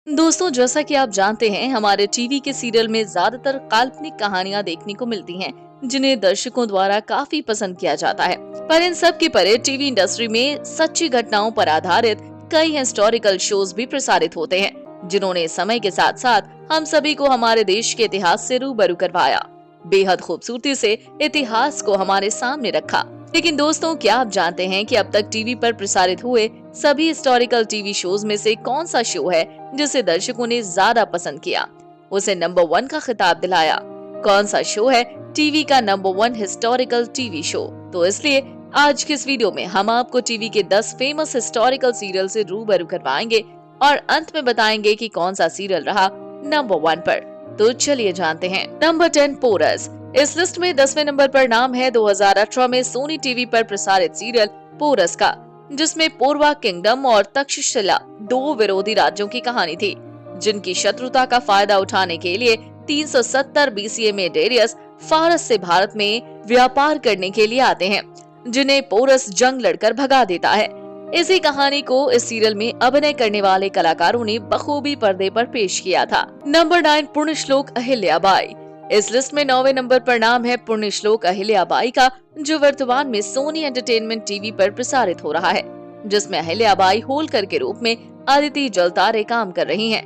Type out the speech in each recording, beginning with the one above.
दोस्तों, जैसा कि आप जानते हैं, हमारे टीवी के सीरियल में ज्यादातर काल्पनिक कहानियां देखने को मिलती हैं, जिन्हें दर्शकों द्वारा काफी पसंद किया जाता है। पर इन सब के परे टीवी इंडस्ट्री में सच्ची घटनाओं पर आधारित कई हिस्टोरिकल शोज भी प्रसारित होते हैं, जिन्होंने समय के साथ साथ हम सभी को हमारे देश के इतिहास से रूबरू करवाया, बेहद खूबसूरती से इतिहास को हमारे सामने रखा। लेकिन दोस्तों, क्या आप जानते हैं कि अब तक टीवी पर प्रसारित हुए सभी हिस्टोरिकल टीवी शोज में से कौन सा शो है जिसे दर्शकों ने ज्यादा पसंद किया, उसे नंबर 1 का खिताब दिलाया? कौन सा शो है टीवी का नंबर 1 हिस्टोरिकल टीवी शो? तो इसलिए आज के इस वीडियो में हम आपको टीवी के 10 फेमस हिस्टोरिकल सीरियल से रूबरू करवाएंगे और अंत में बताएंगे कि कौन सा सीरियल रहा नंबर 1 पर। तो चलिए जानते हैं। Number 10, porous. इस लिस्ट में 10वें नंबर पर नाम है 2018 में सोनी टीवी पर प्रसारित सीरियल पोरस का, जिसमें पूर्वा किंगडम और तक्षशिला, दो विरोधी राज्यों की कहानी थी, जिनकी शत्रुता का फायदा उठाने के लिए 370 बीसीए में डेरियस फारस से भारत में व्यापार करने के लिए आते हैं, जिन्हें पोरस जंग लड़कर भगा देता है। इसी कहानी को इस सीरियल में अभिनय करने वाले कलाकारों ने बखूबी पर्दे पर पेश किया था। नंबर 9, पुण्यश्लोक अहिल्याबाई। इस लिस्ट में 9वें नंबर पर नाम है पुण्यश्लोक अहिल्याबाई का, जो वर्तमान में सोनी एंटरटेनमेंट टीवी पर प्रसारित हो रहा है, जिसमें अहिल्याबाई होलकर के रूप में अदिति जलतारे काम कर रही हैं,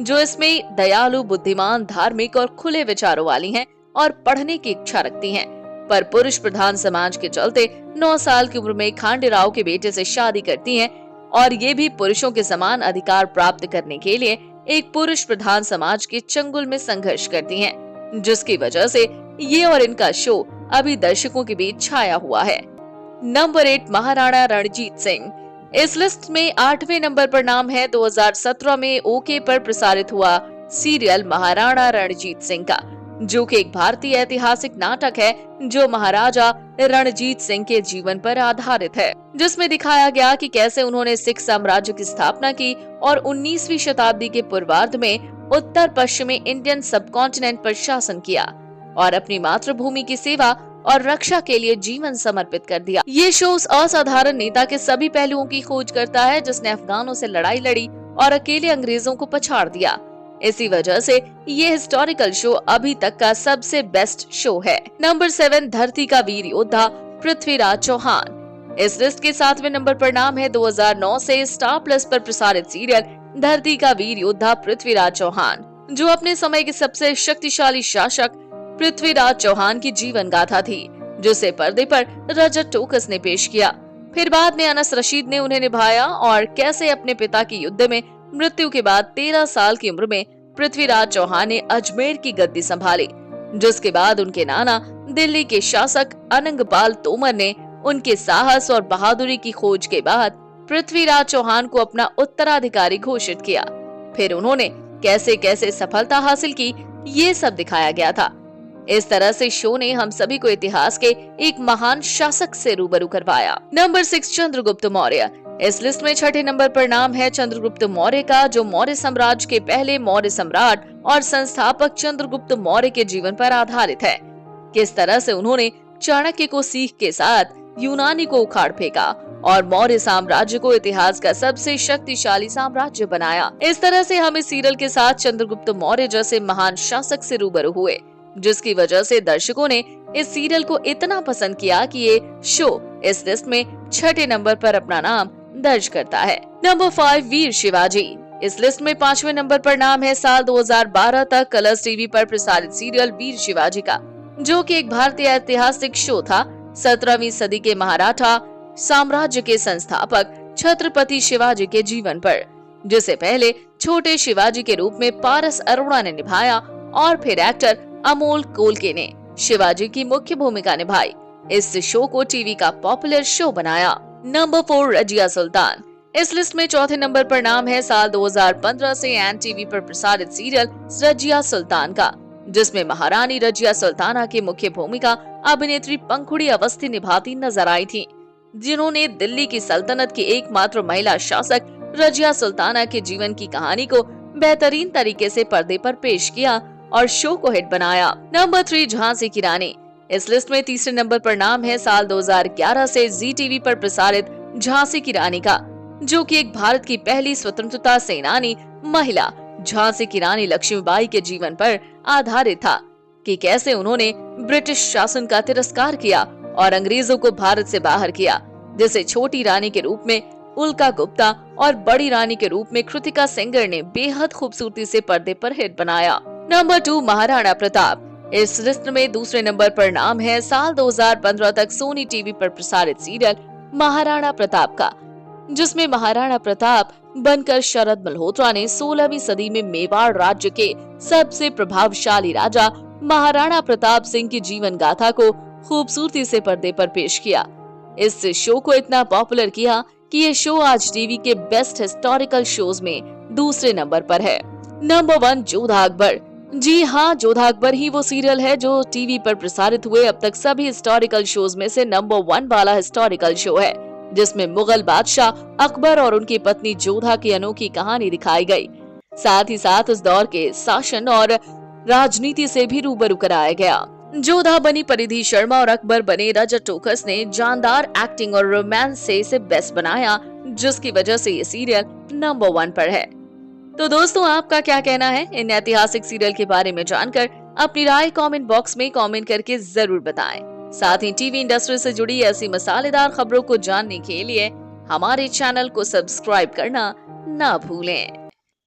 जो इसमें दयालु, बुद्धिमान, धार्मिक और खुले विचारों वाली हैं और पढ़ने की इच्छा रखती हैं, पर पुरुष प्रधान समाज के चलते 9 साल की उम्र में खांडेराव के बेटे से शादी करती हैं और ये भी पुरुषों के समान अधिकार प्राप्त करने के लिए एक पुरुष प्रधान समाज के चंगुल में संघर्ष करती हैं, जिसकी वजह से ये और इनका शो अभी दर्शकों के बीच छाया हुआ है। नंबर 8, महाराणा रणजीत सिंह। इस लिस्ट में 8वें नंबर पर नाम है 2017 में ओके पर प्रसारित हुआ सीरियल महाराणा रणजीत सिंह का, जो कि एक भारतीय ऐतिहासिक नाटक है जो महाराजा रणजीत सिंह के जीवन पर आधारित है, जिसमें दिखाया गया कि कैसे उन्होंने सिख साम्राज्य की स्थापना की और 19वीं शताब्दी के पूर्वार्ध में उत्तर पश्चिमी इंडियन सबकॉन्टिनेंट पर शासन किया और अपनी मातृभूमि की सेवा और रक्षा के लिए जीवन समर्पित कर दिया। ये शो उस असाधारण नेता के सभी पहलुओं की खोज करता है जिसने अफगानों से लड़ाई लड़ी और अकेले अंग्रेजों को पछाड़ दिया। इसी वजह से ये हिस्टोरिकल शो अभी तक का सबसे बेस्ट शो है। नंबर 7, धरती का वीर योद्धा पृथ्वीराज चौहान। इस लिस्ट के 7वें नंबर पर नाम है 2009 से स्टार प्लस पर प्रसारित सीरियल धरती का वीर योद्धा पृथ्वीराज चौहान, जो अपने समय के सबसे शक्तिशाली शासक पृथ्वीराज चौहान की जीवन गाथा थी, जिसे पर्दे पर रजत टोकस ने पेश किया। फिर बाद में अनस रशीद ने उन्हें निभाया और कैसे अपने पिता की युद्ध में मृत्यु के बाद 13 साल की उम्र में पृथ्वीराज चौहान ने अजमेर की गद्दी संभाली, जिसके बाद उनके नाना दिल्ली के शासक अनंगपाल तोमर ने उनके साहस और बहादुरी की खोज के बाद पृथ्वीराज चौहान को अपना उत्तराधिकारी घोषित किया। फिर उन्होंने कैसे कैसे सफलता हासिल की, ये सब दिखाया गया था। इस तरह से शो ने हम सभी को इतिहास के एक महान शासक से रूबरू करवाया। नंबर 6, चंद्रगुप्त मौर्य। इस लिस्ट में 6ठे नंबर पर नाम है चंद्रगुप्त मौर्य का, जो मौर्य साम्राज्य के पहले मौर्य सम्राट और संस्थापक चंद्रगुप्त मौर्य के जीवन पर आधारित है। किस तरह से उन्होंने चाणक्य को सीख के साथ यूनानी को उखाड़ फेंका और मौर्य साम्राज्य को इतिहास का सबसे शक्तिशाली साम्राज्य बनाया। इस तरह से हम इस सीरियल के साथ चंद्रगुप्त मौर्य जैसे महान शासक से रूबरू हुए, जिसकी वजह से दर्शकों ने इस सीरियल को इतना पसंद किया कि ये शो इस लिस्ट में 6ठे नंबर पर अपना नाम दर्ज करता है। नंबर 5, वीर शिवाजी। इस लिस्ट में 5वें नंबर पर नाम है साल 2012 तक कलर्स टीवी पर प्रसारित सीरियल वीर शिवाजी का, जो कि एक भारतीय ऐतिहासिक शो था। 17वीं सदी के मराठा साम्राज्य के संस्थापक छत्रपति शिवाजी के जीवन पर, जिसे पहले छोटे शिवाजी के रूप में पारस अरोड़ा ने निभाया और फिर एक्टर अमोल कोल्के ने शिवाजी की मुख्य भूमिका निभाई। इस शो को टीवी का पॉपुलर शो बनाया। नंबर 4, रजिया सुल्तान। इस लिस्ट में 4थे नंबर पर नाम है साल 2015 से एन टीवी पर प्रसारित सीरियल रजिया सुल्तान का, जिसमें महारानी रजिया सुल्ताना की मुख्य भूमिका अभिनेत्री पंखुड़ी अवस्थी निभाती नजर आई थी, जिन्होंने दिल्ली की सल्तनत की एकमात्र महिला शासक रजिया सुल्ताना के जीवन की कहानी को बेहतरीन तरीके से पर्दे पर पेश किया और शो को हिट बनाया। नंबर 3, झांसी की रानी। इस लिस्ट में 3रे नंबर पर नाम है साल 2011 से जी टीवी पर प्रसारित झांसी की रानी का, जो कि एक भारत की पहली स्वतंत्रता सेनानी महिला झांसी की रानी लक्ष्मीबाई के जीवन पर आधारित था कि कैसे उन्होंने ब्रिटिश शासन का तिरस्कार किया और अंग्रेजों को भारत से बाहर किया, जिसे छोटी रानी के रूप में उल्का गुप्ता और बड़ी रानी के रूप में कृतिका सेंगर ने बेहद खूबसूरती से पर्दे पर हिट बनाया। नंबर 2, महाराणा प्रताप। इस लिस्ट में दूसरे नंबर पर नाम है साल 2015 तक सोनी टीवी पर प्रसारित सीरियल महाराणा प्रताप का, जिसमें महाराणा प्रताप बनकर शरद मल्होत्रा ने 16वीं सदी में मेवाड़ राज्य के सबसे प्रभावशाली राजा महाराणा प्रताप सिंह की जीवन गाथा को खूबसूरती से पर्दे पर पेश किया। इस शो को इतना पॉपुलर किया कि ये शो आज टीवी के बेस्ट हिस्टोरिकल शोज में दूसरे नंबर पर है। नंबर 1, जोधा अकबर। जी हाँ, जोधा अकबर ही वो सीरियल है जो टीवी पर प्रसारित हुए अब तक सभी हिस्टोरिकल शोज में से नंबर 1 वाला हिस्टोरिकल शो है, जिसमें मुगल बादशाह अकबर और उनकी पत्नी जोधा की अनोखी कहानी दिखाई गई। साथ ही साथ उस दौर के शासन और राजनीति से भी रूबरू कराया गया। जोधा बनी परिधि शर्मा और अकबर बने रजत टोकस ने जानदार एक्टिंग और रोमांस से इसे बेस्ट बनाया, जिसकी वजह से ये सीरियल नंबर 1 पर है। तो दोस्तों, आपका क्या कहना है इन ऐतिहासिक सीरियल के बारे में जानकर? अपनी राय कमेंट बॉक्स में कमेंट करके जरूर बताएं। साथ ही टीवी इंडस्ट्री से जुड़ी ऐसी मसालेदार खबरों को जानने के लिए हमारे चैनल को सब्सक्राइब करना ना भूलें।